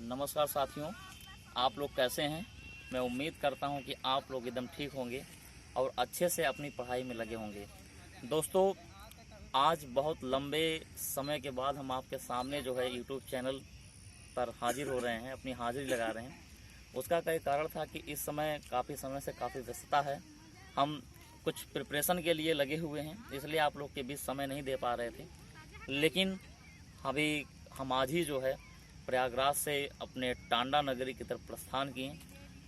नमस्कार साथियों, आप लोग कैसे हैं। मैं उम्मीद करता हूं कि आप लोग एकदम ठीक होंगे और अच्छे से अपनी पढ़ाई में लगे होंगे। दोस्तों, आज बहुत लंबे समय के बाद हम आपके सामने जो है यूट्यूब चैनल पर हाजिर हो रहे हैं, अपनी हाजिरी लगा रहे हैं। उसका कई कारण था कि इस समय काफ़ी समय से काफ़ी व्यस्तता है। हम कुछ प्रिपरेशन के लिए लगे हुए हैं, इसलिए आप लोग के बीच समय नहीं दे पा रहे थे। लेकिन अभी हम आज ही जो है प्रयागराज से अपने टांडा नगरी की तरफ प्रस्थान किए।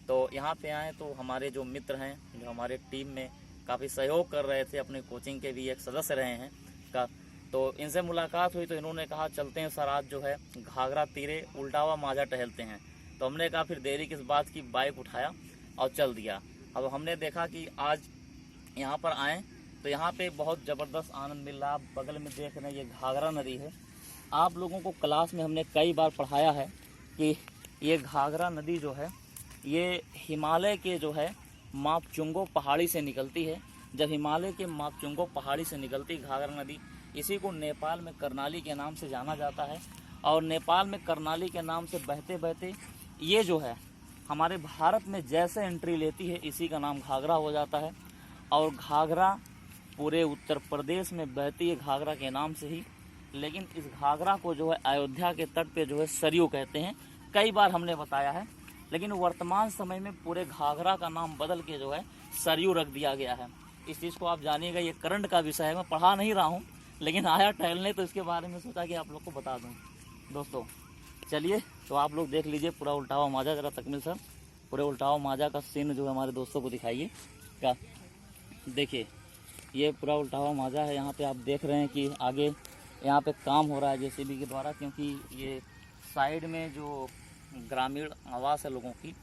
तो यहाँ पे आए तो हमारे जो मित्र हैं, जो हमारे टीम में काफ़ी सहयोग कर रहे थे, अपने कोचिंग के भी एक सदस्य रहे हैं का, तो इनसे मुलाकात हुई तो इन्होंने कहा चलते हैं सर, आज जो है घाघरा तीरे उल्टावा माझा टहलते हैं। तो हमने कहा फिर देरी किस बात की, बाइक उठाया और चल दिया। अब हमने देखा कि आज यहाँ पर आएँ तो यहाँ पे बहुत ज़बरदस्त आनंद मिल रहा। आप बगल में देख रहे हैं, ये घाघरा नदी है। आप लोगों को क्लास में हमने कई बार पढ़ाया है कि ये घाघरा नदी जो है ये हिमालय के जो है मापचुंगो पहाड़ी से निकलती है। जब हिमालय के मापचुंगो पहाड़ी से निकलती घाघरा नदी, इसी को नेपाल में करनाली के नाम से जाना जाता है। और नेपाल में करनाली के नाम से बहते बहते ये जो है हमारे भारत में जैसे एंट्री लेती है, इसी का नाम घाघरा हो जाता है। और घाघरा पूरे उत्तर प्रदेश में बहती है घाघरा के नाम से ही। लेकिन इस घाघरा को जो है अयोध्या के तट पे जो है सरयू कहते हैं, कई बार हमने बताया है। लेकिन वर्तमान समय में पूरे घाघरा का नाम बदल के जो है सरयू रख दिया गया है। इस चीज़ को आप जानिएगा, ये करंट का विषय है। मैं पढ़ा नहीं रहा हूँ, लेकिन आया टहलने तो इसके बारे में सोचा कि आप लोग को बता दूँ। दोस्तों चलिए, तो आप लोग देख लीजिए पूरा उल्टावा माझा। जरा तकमील सर, पूरे उल्टावा माझा का सीन जो है हमारे दोस्तों को दिखाइए। क्या देखिए, ये पूरा उल्टावा माझा है। यहाँ पे आप देख रहे हैं कि आगे यहाँ पे काम हो रहा है जेसीबी के द्वारा, क्योंकि ये साइड में जो ग्रामीण आवास है लोगों की,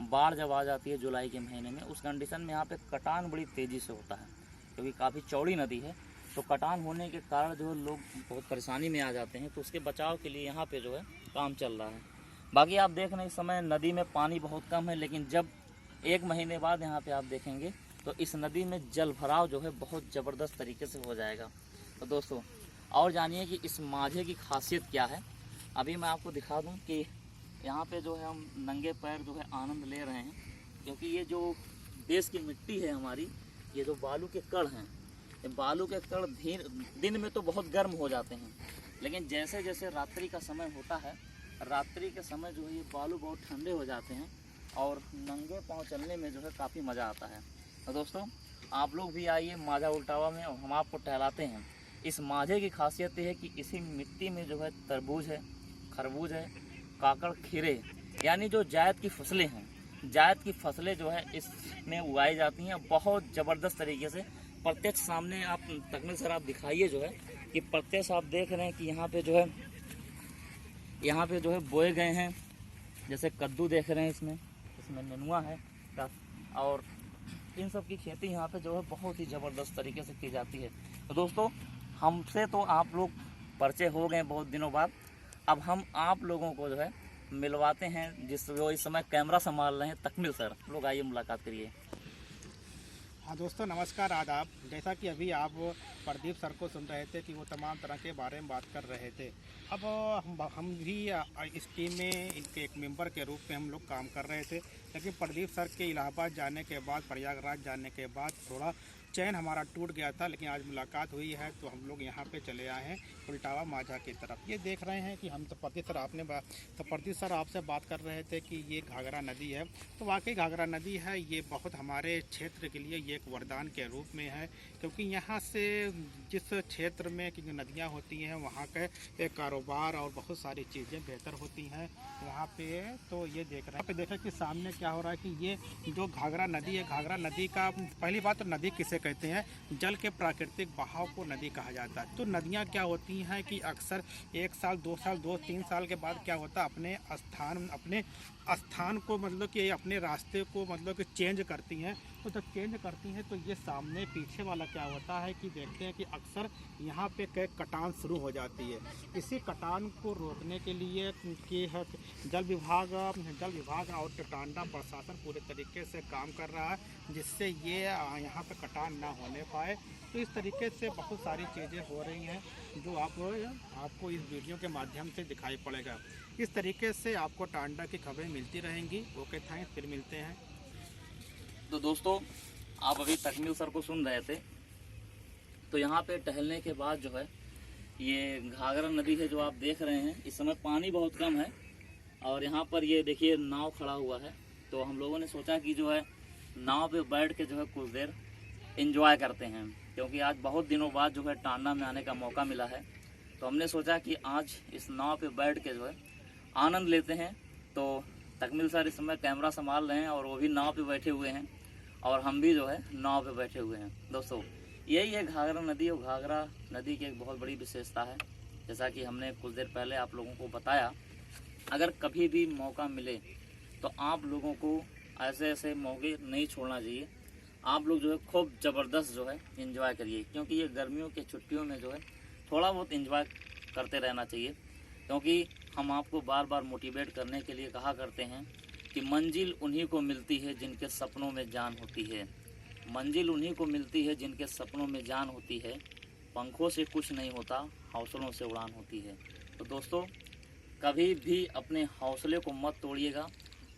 बाढ़ जब आ जाती है जुलाई के महीने में, उस कंडीशन में यहाँ पे कटान बड़ी तेज़ी से होता है, क्योंकि काफ़ी चौड़ी नदी है। तो कटान होने के कारण जो लोग बहुत परेशानी में आ जाते हैं। तो उसके बचाव के लिए यहाँ पे जो है काम चल रहा है। बाकी आप देख रहे हैं इस समय नदी में पानी बहुत कम है, लेकिन जब 1 महीने बाद यहाँ पर आप देखेंगे तो इस नदी में जल भराव जो है बहुत ज़बरदस्त तरीके से हो जाएगा। तो दोस्तों और जानिए कि इस माझे की खासियत क्या है। अभी मैं आपको दिखा दूं कि यहाँ पे जो है हम नंगे पैर जो है आनंद ले रहे हैं, क्योंकि ये जो देश की मिट्टी है हमारी, ये जो बालू के कण हैं, ये बालू के कण दिन में तो बहुत गर्म हो जाते हैं, लेकिन जैसे जैसे रात्रि का समय होता है, रात्रि के समय जो है ये बालू बहुत ठंडे हो जाते हैं और नंगे पाँव चलने में जो है काफ़ी मज़ा आता है। तो दोस्तों आप लोग भी आइए माझा उल्टावा में और हम आपको टहलाते हैं। इस माझे की खासियत ये है कि इसी मिट्टी में जो है तरबूज है, खरबूज है, काकड़, खीरे, यानी जो जायद की फसलें हैं, जायद की फसलें जो है इसमें उगाई जाती हैं बहुत ज़बरदस्त तरीके से। प्रत्यक्ष सामने आप तकमील सर आप दिखाइए जो है कि प्रत्यक्ष आप देख रहे हैं कि यहाँ पे जो है बोए गए हैं। जैसे कद्दू देख रहे हैं, इसमें नेनुआ है, और इन सब की खेती यहाँ पे जो है बहुत ही ज़बरदस्त तरीके से की जाती है। तो दोस्तों हमसे तो आप लोग परिचय हो गए बहुत दिनों बाद। अब हम आप लोगों को जो है मिलवाते हैं, जो इस समय कैमरा संभाल रहे हैं, तकमील सर। लोग आइए मुलाकात करिए। हाँ दोस्तों नमस्कार, आदाब। जैसा कि अभी आप प्रदीप सर को सुन रहे थे कि वो तमाम तरह के बारे में बात कर रहे थे। अब हम भी इस टीम में इनके एक मेंबर के रूप में हम लोग काम कर रहे थे, लेकिन प्रदीप सर के इलाहाबाद जाने के बाद, प्रयागराज जाने के बाद थोड़ा चैन हमारा टूट गया था। लेकिन आज मुलाकात हुई है तो हम लोग यहाँ पे चले आए हैं उल्टावा माझा की तरफ। ये देख रहे हैं कि हम तो प्रदीप सर आपसे बात कर रहे थे कि ये घाघरा नदी है। तो वाकई घाघरा नदी है, ये बहुत हमारे क्षेत्र के लिए ये एक वरदान के रूप में है, क्योंकि यहाँ से जिस क्षेत्र में की नदियाँ होती हैं वहाँ के कारोबार और बहुत सारी चीज़ें बेहतर होती हैं वहाँ पे। तो ये देख रहे हैं, पे देखें कि सामने क्या हो रहा है कि ये जो घाघरा नदी है, घाघरा नदी का पहली बात तो नदी किसे कहते हैं, जल के प्राकृतिक बहाव को नदी कहा जाता है। तो नदियाँ क्या होती हैं कि अक्सर 1 साल 2 साल 2-3 साल के बाद क्या होता है, अपने स्थान को मतलब कि अपने रास्ते को मतलब कि चेंज करती हैं। तो जब चेंज करती हैं तो ये सामने पीछे वाला क्या होता है कि देखते हैं कि अक्सर यहाँ पे कटान शुरू हो जाती है। इसी कटान को रोकने के लिए कि जल विभाग और टांडा प्रशासन पूरे तरीके से काम कर रहा है, जिससे ये यहाँ पे कटान नुकसान ना होने पाए। तो इस तरीके से बहुत सारी चीज़ें हो रही हैं जो आपको इस वीडियो के माध्यम से दिखाई पड़ेगा। इस तरीके से आपको टांडा की खबरें मिलती रहेंगी। ओके, थैंक्स, फिर मिलते हैं। तो दोस्तों, आप अभी तकमील सर को सुन रहे थे। तो यहाँ पे टहलने के बाद जो है ये घाघरा नदी है जो आप देख रहे हैं। इस समय पानी बहुत कम है और यहाँ पर ये देखिए नाव खड़ा हुआ है। तो हम लोगों ने सोचा कि जो है नाव पे बैठ के जो है कुछ देर एंजॉय करते हैं, क्योंकि आज बहुत दिनों बाद जो है टांडा में आने का मौका मिला है। तो हमने सोचा कि आज इस नाव पे बैठ के जो है आनंद लेते हैं। तो तकमील सर इस समय कैमरा संभाल रहे हैं और वो भी नाव पे बैठे हुए हैं और हम भी जो है नाव पे बैठे हुए हैं। दोस्तों, यही है घाघरा नदी। और घाघरा नदी की एक बहुत बड़ी विशेषता है, जैसा कि हमने कुछ देर पहले आप लोगों को बताया। अगर कभी भी मौका मिले तो आप लोगों को ऐसे ऐसे मौके नहीं छोड़ना चाहिए। आप लोग जो है खूब ज़बरदस्त जो है एंजॉय करिए, क्योंकि ये गर्मियों के छुट्टियों में जो है थोड़ा बहुत एंजॉय करते रहना चाहिए। क्योंकि हम आपको बार बार मोटिवेट करने के लिए कहा करते हैं कि मंजिल उन्हीं को मिलती है जिनके सपनों में जान होती है। मंजिल उन्हीं को मिलती है जिनके सपनों में जान होती है। पंखों से कुछ नहीं होता, हौसलों से उड़ान होती है। तो दोस्तों, कभी भी अपने हौसले को मत तोड़िएगा।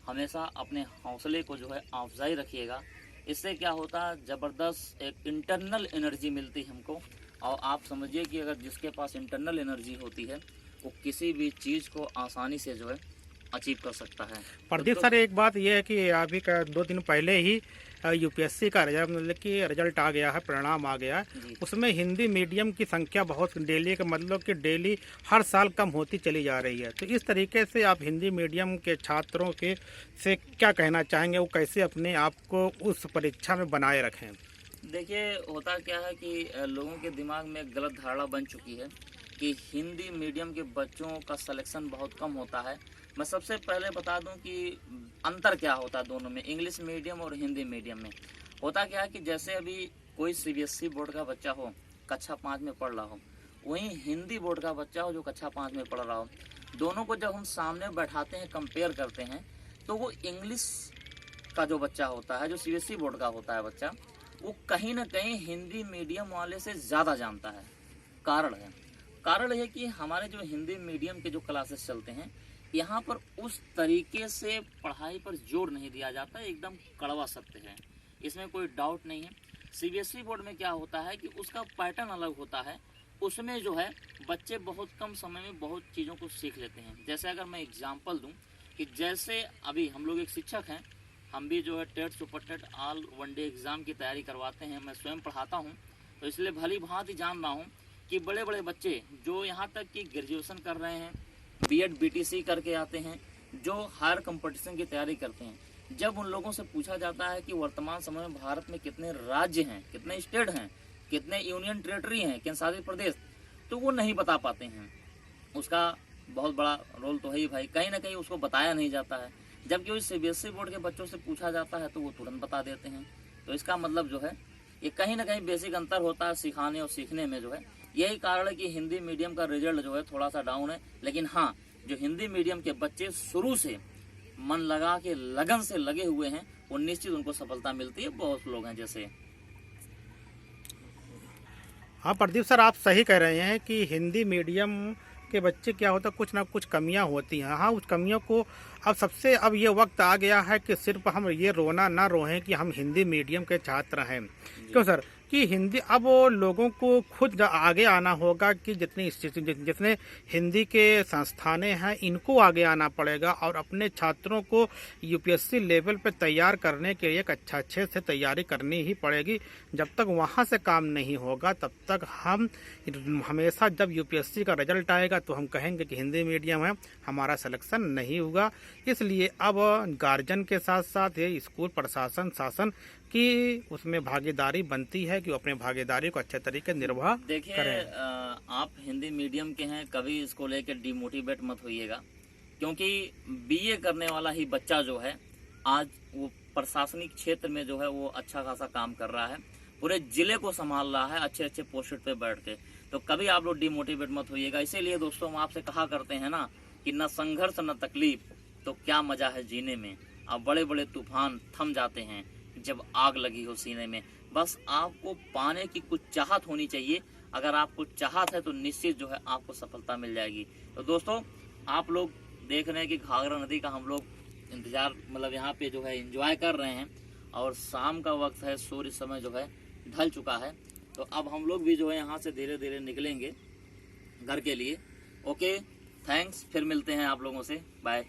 हमेशा अपने हौसले को जो है अफजाई रखिएगा। इससे क्या होता है, ज़बरदस्त एक इंटरनल एनर्जी मिलती है हमको। और आप समझिए कि अगर जिसके पास इंटरनल एनर्जी होती है वो किसी भी चीज़ को आसानी से जो है अचीव कर सकता है। प्रदीप सर, एक बात यह है कि अभी का 2 दिन पहले ही यूपीएससी का रिजल्ट आ गया है, परिणाम आ गया है। उसमें हिंदी मीडियम की संख्या बहुत डेली का मतलब कि डेली हर साल कम होती चली जा रही है। तो इस तरीके से आप हिंदी मीडियम के छात्रों के से क्या कहना चाहेंगे, वो कैसे अपने आप को उस परीक्षा में बनाए रखें? देखिए, होता क्या है कि लोगों के दिमाग में एक गलत धारणा बन चुकी है कि हिंदी मीडियम के बच्चों का सिलेक्शन बहुत कम होता है। मैं सबसे पहले बता दूं कि अंतर क्या होता है दोनों में, इंग्लिश मीडियम और हिंदी मीडियम में। होता क्या है कि जैसे अभी कोई सीबीएसई बोर्ड का बच्चा हो, कक्षा 5 में पढ़ रहा हो, वहीं हिंदी बोर्ड का बच्चा हो जो कक्षा 5 में पढ़ रहा हो, दोनों को जब हम सामने बैठाते हैं, कंपेयर करते हैं, तो वो इंग्लिश का जो बच्चा होता है, जो सीबीएसई बोर्ड का होता है बच्चा, वो कहीं ना कहीं हिंदी मीडियम वाले से ज़्यादा जानता है। कारण है कि हमारे जो हिंदी मीडियम के जो क्लासेस चलते हैं, यहाँ पर उस तरीके से पढ़ाई पर जोर नहीं दिया जाता है। एकदम कड़वा सत्य है, इसमें कोई डाउट नहीं है। सीबीएसई बोर्ड में क्या होता है कि उसका पैटर्न अलग होता है। उसमें जो है बच्चे बहुत कम समय में बहुत चीज़ों को सीख लेते हैं। जैसे अगर मैं एग्जांपल दूं कि जैसे अभी हम लोग एक शिक्षक हैं, हम भी जो है TET super TET all one day exam की तैयारी करवाते हैं। मैं स्वयं पढ़ाता हूँ, तो इसलिए भली भांति जान रहा हूँ कि बड़े बड़े बच्चे जो यहाँ तक कि ग्रेजुएशन कर रहे हैं, बीएड बीटीसी करके आते हैं, जो हायर कंपटीशन की तैयारी करते हैं, जब उन लोगों से पूछा जाता है कि वर्तमान समय में भारत में कितने राज्य हैं, कितने स्टेट हैं, कितने यूनियन टेरिटरी हैं, केंद्रशासित प्रदेश, तो वो नहीं बता पाते हैं। उसका बहुत बड़ा रोल तो है ही भाई, कहीं ना कहीं उसको बताया नहीं जाता है। जबकि उस सीबीएसई बोर्ड के बच्चों से पूछा जाता है तो वो तुरंत बता देते हैं। तो इसका मतलब जो है ये कहीं ना कहीं बेसिक अंतर होता है सिखाने और सीखने में जो है। यही कारण है कि हिंदी मीडियम का रिजल्ट जो है थोड़ा सा डाउन है। लेकिन हाँ, जो हिंदी मीडियम के बच्चे शुरू से मन लगा के लगन से लगे हुए हैं, वो निश्चित उनको सफलता मिलती है। बहुत लोग हैं जैसे। हाँ प्रदीप सर, आप सही कह रहे हैं कि हिंदी मीडियम के बच्चे क्या होता है, कुछ ना कुछ कमियां होती हैं। हाँ, उस कमियों को अब ये वक्त आ गया है कि सिर्फ हम ये रोना ना रोएं कि हम हिंदी मीडियम के छात्र हैं। क्यों सर, कि हिंदी अब लोगों को खुद आगे आना होगा कि जितने हिंदी के संस्थानें हैं इनको आगे आना पड़ेगा और अपने छात्रों को यूपीएससी लेवल पे तैयार करने के लिए एक अच्छे से तैयारी करनी ही पड़ेगी। जब तक वहाँ से काम नहीं होगा तब तक हम हमेशा जब यूपीएससी का रिजल्ट आएगा तो हम कहेंगे कि हिंदी मीडियम है, हमारा सिलेक्शन नहीं होगा। इसलिए अब गार्जियन के साथ साथ ये स्कूल प्रशासन शासन की उसमें भागीदारी बनती है कि वो अपने भागीदारी को अच्छे तरीके निर्वाह करें। देखिए, आप हिंदी मीडियम के हैं, कभी इसको लेकर डिमोटिवेट मत होइएगा, क्योंकि बीए करने वाला ही बच्चा जो है आज वो प्रशासनिक क्षेत्र में जो है वो अच्छा खासा काम कर रहा है, पूरे जिले को संभाल रहा है अच्छे अच्छे पोस्ट पे बैठ के। तो कभी आप लोग डिमोटिवेट मत होइएगा। इसीलिए दोस्तों हम आपसे कहा करते हैं ना कि न संघर्ष न तकलीफ तो क्या मजा है जीने में। अब बड़े बड़े तूफान थम जाते हैं जब आग लगी हो सीने में। बस आपको पाने की कुछ चाहत होनी चाहिए। अगर आपको चाहत है तो निश्चित जो है आपको सफलता मिल जाएगी। तो दोस्तों, आप लोग देख रहे हैं कि घाघरा नदी का हम लोग इंतजार, मतलब यहाँ पे जो है एंजॉय कर रहे हैं, और शाम का वक्त है, सूर्य समय जो है ढल चुका है। तो अब हम लोग भी जो है यहाँ से धीरे धीरे निकलेंगे घर के लिए। ओके, थैंक्स, फिर मिलते हैं आप लोगों से, बाय।